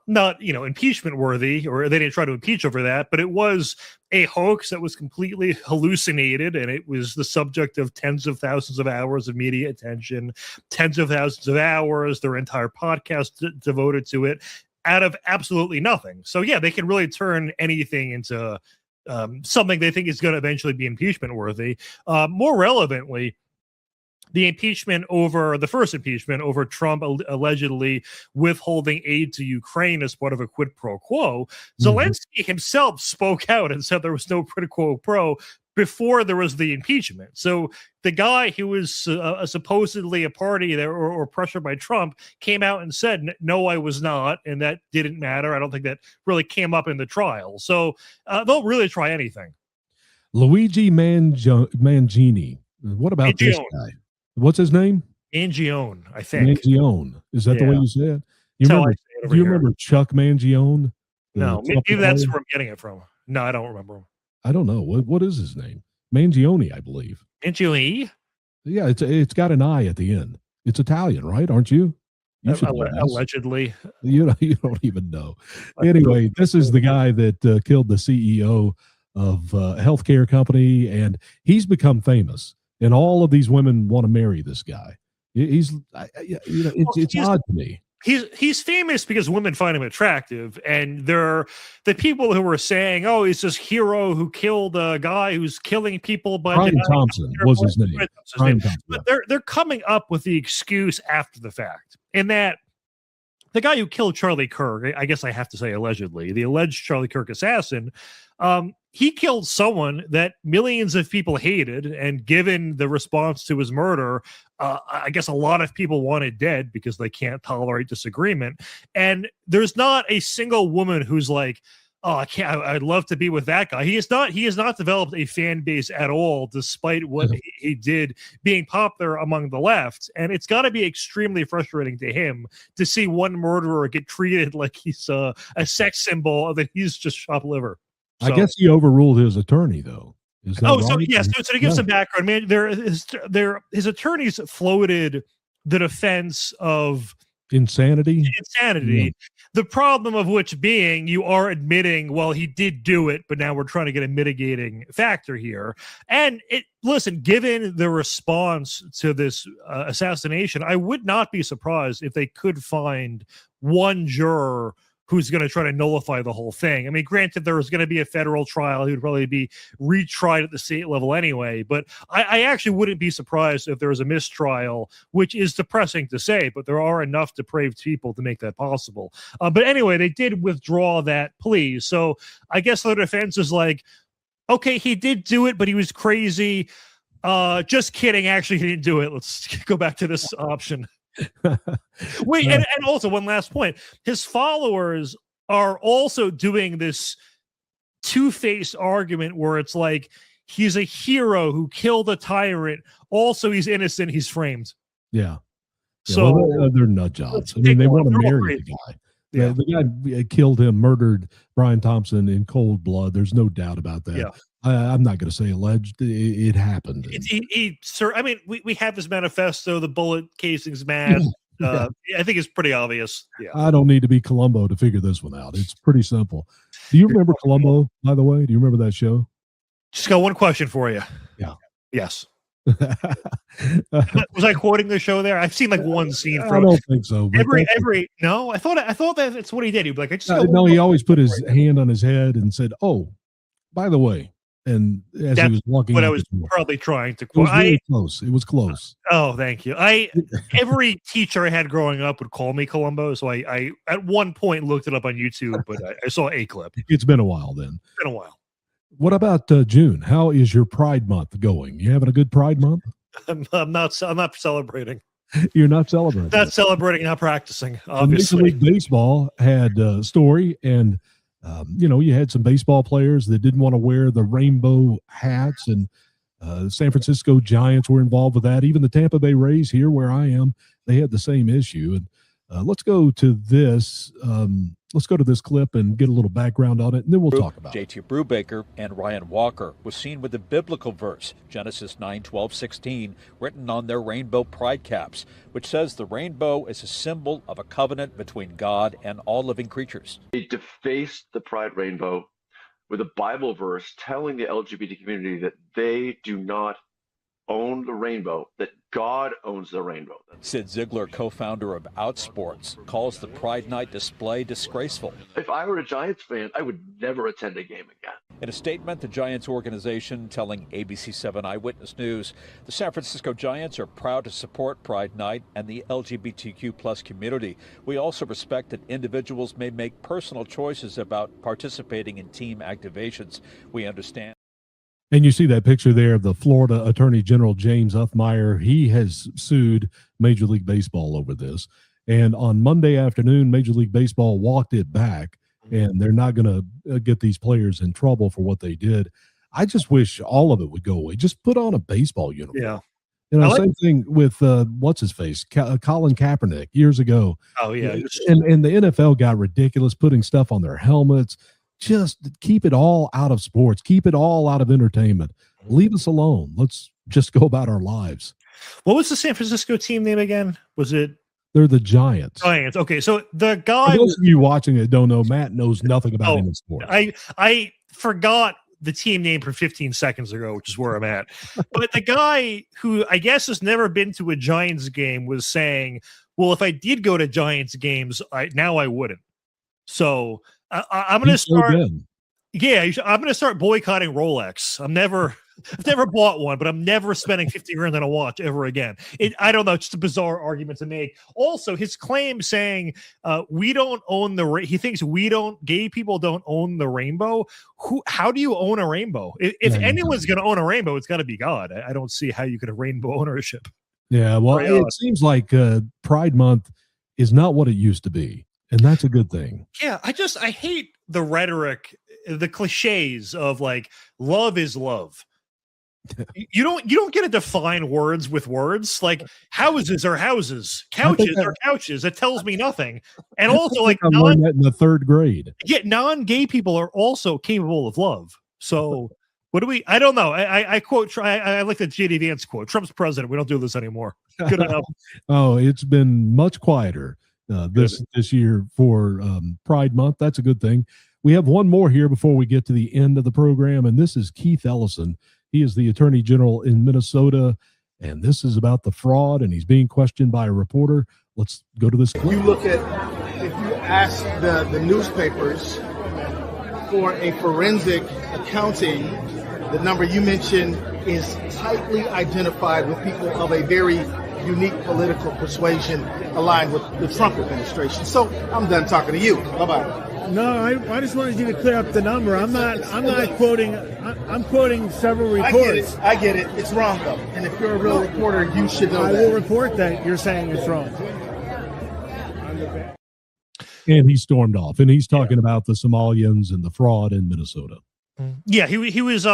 not, impeachment worthy, or they didn't try to impeach over that, but it was a hoax that was completely hallucinated, and it was the subject of tens of thousands of hours of media attention, tens of thousands of hours, their entire podcast devoted to it, out of absolutely nothing. So yeah, they can really turn anything into something they think is going to eventually be impeachment worthy. More relevantly, the first impeachment over Trump allegedly withholding aid to Ukraine as part of a quid pro quo. Zelensky himself spoke out and said there was no quid pro quo before there was the impeachment. So the guy who was supposedly a party there or pressured by Trump came out and said, no, I was not. And that didn't matter. I don't think that really came up in the trial. So they'll really try anything. Luigi Mangini. What about this guy? What's his name? Mangione, I think. Mangione. Is that the way you say it? Do you remember Chuck Mangione? No, maybe that's where I'm getting it from. No, I don't remember him. I don't know. What is his name? Mangione, I believe. Mangione? Yeah, it's got an I at the end. It's Italian, right? Aren't you? Allegedly. You don't even know. Anyway, this is the guy that killed the CEO of a healthcare company, and he's become famous. And all of these women want to marry this guy. It's odd to me. He's famous because women find him attractive, and they're the people who were saying, "Oh, he's this hero who killed a guy who's killing people." But Brian Thompson was his name. But they're coming up with the excuse after the fact, and that the guy who killed Charlie Kirk, I guess I have to say allegedly, the alleged Charlie Kirk assassin, he killed someone that millions of people hated, and given the response to his murder, I guess a lot of people wanted dead because they can't tolerate disagreement. And there's not a single woman who's like, "Oh, I'd love to be with that guy." He has not developed a fan base at all, despite what he did being popular among the left. And it's got to be extremely frustrating to him to see one murderer get treated like he's a sex symbol, that he's just chopped liver. So, I guess he overruled his attorney, though. Is that right? So yes. So to give some background, man, his attorneys floated the defense of insanity. Yeah. The problem of which being, you are admitting, well, he did do it, but now we're trying to get a mitigating factor here. And listen, given the response to this assassination, I would not be surprised if they could find one juror who's going to try to nullify the whole thing. I mean, granted, there was going to be a federal trial. He would probably be retried at the state level anyway. But I actually wouldn't be surprised if there was a mistrial, which is depressing to say, but there are enough depraved people to make that possible. But anyway, they did withdraw that plea. So I guess the defense is like, okay, he did do it, but he was crazy. Just kidding. Actually, he didn't do it. Let's go back to this option. Wait, and also one last point. His followers are also doing this two-faced argument where it's like he's a hero who killed a tyrant. Also, he's innocent. He's framed. Yeah. So well, they're nut jobs. I mean, they want to marry the guy. Yeah. The guy killed him, murdered Brian Thompson in cold blood. There's no doubt about that. Yeah. I'm not going to say alleged. It happened. Sir, I mean, we have his manifesto, the bullet casings match. I think it's pretty obvious. Yeah. I don't need to be Columbo to figure this one out. It's pretty simple. Do you remember Columbo, by the way? Do you remember that show? Just got one question for you. Yeah. Yes. Was I quoting the show there? I've seen like one scene from I don't think so. No, I thought that's what he did. He'd be like, no, he always put his hand on his head and said, "Oh, by the way." And as he was walking, what I was probably trying to quote. Close. It was close. Oh, thank you. Every teacher I had growing up would call me Columbo, so I at one point looked it up on YouTube, but I saw a clip. It's been a while then. It's been a while. What about June? How is your Pride Month going? You having a good Pride Month? I'm not celebrating. You're not celebrating. Not celebrating, not practicing. Obviously, Major League Baseball had a story, and you had some baseball players that didn't want to wear the rainbow hats, and the San Francisco Giants were involved with that. Even the Tampa Bay Rays here, where I am, they had the same issue. And let's go to this. Let's go to this clip and get a little background on it, and then we'll talk about J.T. Brubaker and Ryan Walker was seen with the biblical verse, Genesis 9:12-16, written on their rainbow pride caps, which says the rainbow is a symbol of a covenant between God and all living creatures. They defaced the pride rainbow with a Bible verse telling the LGBT community that they do not own the rainbow, that God owns the rainbow. Sid Ziegler, co-founder of Outsports, calls the Pride Night display disgraceful. If I were a Giants fan, I would never attend a game again. In a statement, the Giants organization telling ABC7 Eyewitness News, the San Francisco Giants are proud to support Pride Night and the LGBTQ plus community. We also respect that individuals may make personal choices about participating in team activations. We understand. And you see that picture there of the Florida Attorney General James Uthmeyer. He has sued Major League Baseball over this. And on Monday afternoon, Major League Baseball walked it back, and they're not going to get these players in trouble for what they did. I just wish all of it would go away. Just put on a baseball uniform. Yeah. Same thing with what's his face, Colin Kaepernick years ago. Oh yeah, and the NFL got ridiculous putting stuff on their helmets. Just keep it all out of sports. Keep it all out of entertainment. Leave us alone. Let's just go about our lives. What was the San Francisco team name again? Was it? They're the Giants. Giants. Okay, so the guy. For those of you watching that don't know, Matt knows nothing about any sports. I forgot the team name from 15 seconds ago, which is where I'm at. But the guy who I guess has never been to a Giants game was saying, well, if I did go to Giants games, I wouldn't. So I'm going to start. I'm going to start boycotting Rolex. I've never bought one, but I'm never spending 50 grand on a watch ever again. I don't know. It's just a bizarre argument to make. Also, his claim saying we don't own he thinks gay people don't own the rainbow. How do you own a rainbow? If anyone's going to own a rainbow, it's got to be God. I don't see how you could have rainbow ownership. Yeah, well, it seems like Pride Month is not what it used to be, and that's a good thing. Yeah, I hate the rhetoric, the cliches of like love is love. You don't get to define words with words. Like houses are houses, couches are couches. It tells me nothing. And also, like I learned that in the third grade. Yeah, non-gay people are also capable of love. So what do we? I don't know. I quote. I like the J.D. Vance quote. Trump's president. We don't do this anymore. Good enough. Oh, it's been much quieter this year for Pride Month. That's a good thing. We have one more here before we get to the end of the program, and this is Keith Ellison. He is the Attorney General in Minnesota, and this is about the fraud, and he's being questioned by a reporter. Let's go to this clip. You look at, if you ask the newspapers for a forensic accounting, the number you mentioned is tightly identified with people of a very unique political persuasion aligned with the Trump administration. So I'm done talking to you. Bye-bye. No, I just wanted you to clear up the number. I'm not quoting. I'm quoting several reports. I get it. It's wrong though. And if you're a real reporter, you should know I that. will report that you're saying it's wrong. And he stormed off, and he's talking about the Somalians and the fraud in Minnesota. Yeah, he was.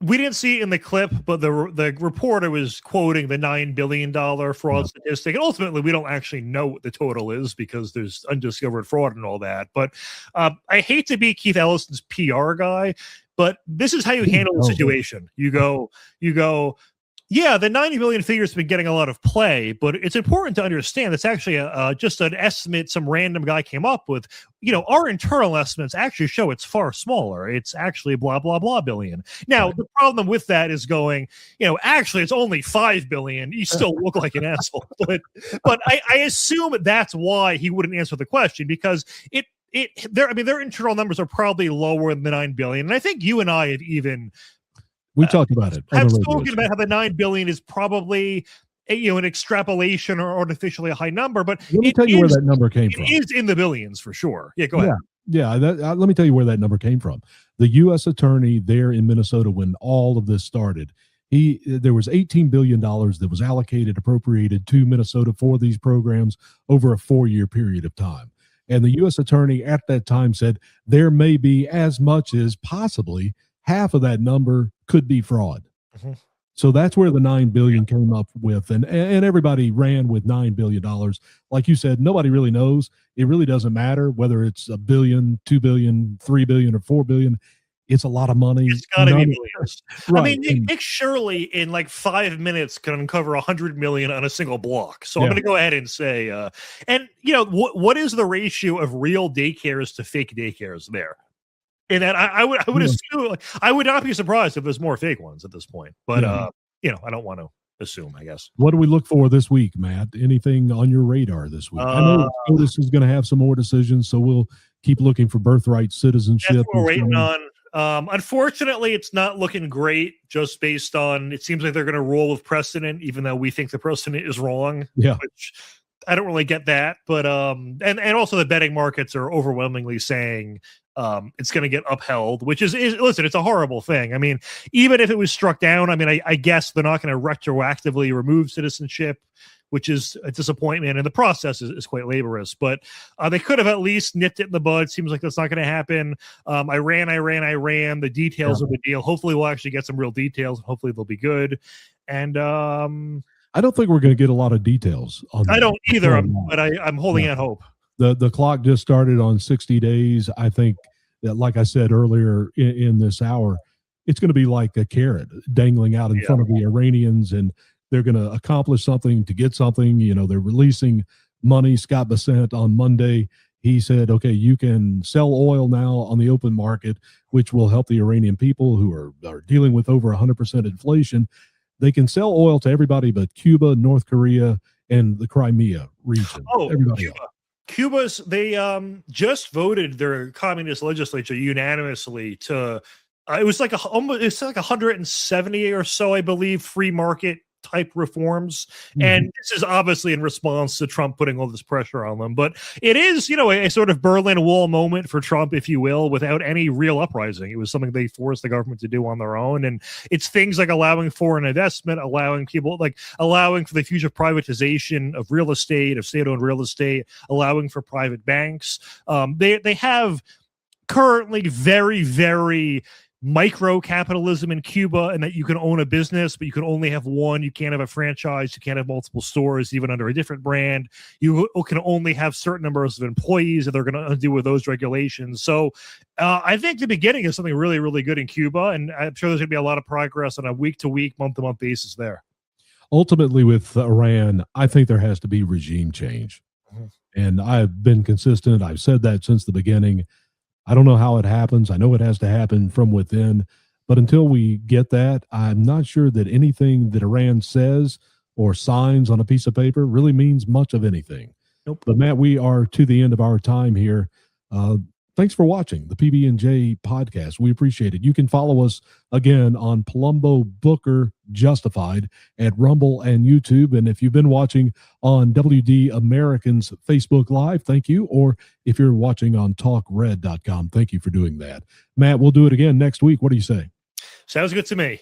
We didn't see it in the clip, but the reporter was quoting the $9 billion fraud statistic. And ultimately, we don't actually know what the total is because there's undiscovered fraud and all that. But I hate to be Keith Ellison's PR guy, but this is how you handle the situation. You go, yeah, the 90 billion figure has been getting a lot of play, but it's important to understand it's actually just an estimate some random guy came up with. Our internal estimates actually show it's far smaller. It's actually blah, blah, blah billion. Now, the problem with that is going, actually it's only 5 billion. You still look like an asshole. But I assume that's why he wouldn't answer the question, because their internal numbers are probably lower than the 9 billion. And I think you and I have even... We talked about it. I've spoken about how the 9 billion is probably an extrapolation or artificially a high number, but let me tell you where that number came from. It is in the billions for sure. Yeah, go ahead. Yeah. Let me tell you where that number came from. The U.S. attorney there in Minnesota, when all of this started, there was $18 billion that was appropriated to Minnesota for these programs over a 4-year period of time. And the U.S. attorney at that time said there may be as much as possibly half of that number could be fraud. Mm-hmm. So that's where the $9 billion came up with. And everybody ran with $9 billion. Like you said, nobody really knows. It really doesn't matter whether it's $1 billion, $2 billion, $3 billion, or $4 billion. It's a lot of money. It's got to be millions. Right. I mean, Nick Shirley in like 5 minutes can uncover 100 million on a single block. So I'm going to go ahead and say, what is the ratio of real daycares to fake daycares there? And that I would assume, I would not be surprised if there's more fake ones at this point. But I don't want to assume, I guess. What do we look for this week, Matt? Anything on your radar this week? I know SCOTUS is going to have some more decisions, so we'll keep looking for birthright citizenship. That's what we're waiting on. Unfortunately, it's not looking great just based on, it seems like they're going to roll with precedent, even though we think the precedent is wrong. Yeah. Which I don't really get that. But and also the betting markets are overwhelmingly saying it's going to get upheld, which is listen, it's a horrible thing. I mean, even if it was struck down, I mean, I guess they're not going to retroactively remove citizenship, which is a disappointment, and the process is quite laborious. But they could have at least nipped it in the bud. Seems like that's not going to happen. Iran, the details of the deal. Hopefully we'll actually get some real details. Hopefully they'll be good. And I don't think we're going to get a lot of details on I don't either, but I'm holding out hope. The clock just started on 60 days. I think that, like I said earlier in this hour, it's going to be like a carrot dangling out in front of the Iranians, and they're going to accomplish something to get something. You know, they're releasing money. Scott Bessent on Monday, he said, okay, you can sell oil now on the open market, which will help the Iranian people who are dealing with over 100% inflation. They can sell oil to everybody but Cuba, North Korea, and the Crimea region. Oh, everybody Cuba's, they just voted their communist legislature unanimously to, it was like it's like 170 or so, I believe, free market type reforms. And this is obviously in response to Trump putting all this pressure on them. But it is, you know, a sort of Berlin Wall moment for Trump, if you will, without any real uprising. It was something they forced the government to do on their own. And it's things like allowing foreign investment, allowing people, like allowing for the future privatization of real estate, of state-owned real estate, allowing for private banks. They have currently very, very micro capitalism in Cuba, and that you can own a business, but you can only have one. You can't have a franchise. You can't have multiple stores, even under a different brand. You can only have certain numbers of employees, and they're going to undo with those regulations. So I think the beginning is something really, really good in Cuba, and I'm sure there's going to be a lot of progress on a week-to-week, month-to-month basis there. Ultimately, with Iran, I think there has to be regime change. And I've been consistent. I've said that since the beginning. I don't know how it happens. I know it has to happen from within, but until we get that, I'm not sure that anything that Iran says or signs on a piece of paper really means much of anything. Nope. But Matt, we are to the end of our time here. Thanks for watching the PB&J podcast. We appreciate it. You can follow us again on Palumbo Booker Justified at Rumble and YouTube. And if you've been watching on WD Americans Facebook Live, thank you. Or if you're watching on talkred.com, thank you for doing that. Matt, we'll do it again next week. What do you say? Sounds good to me.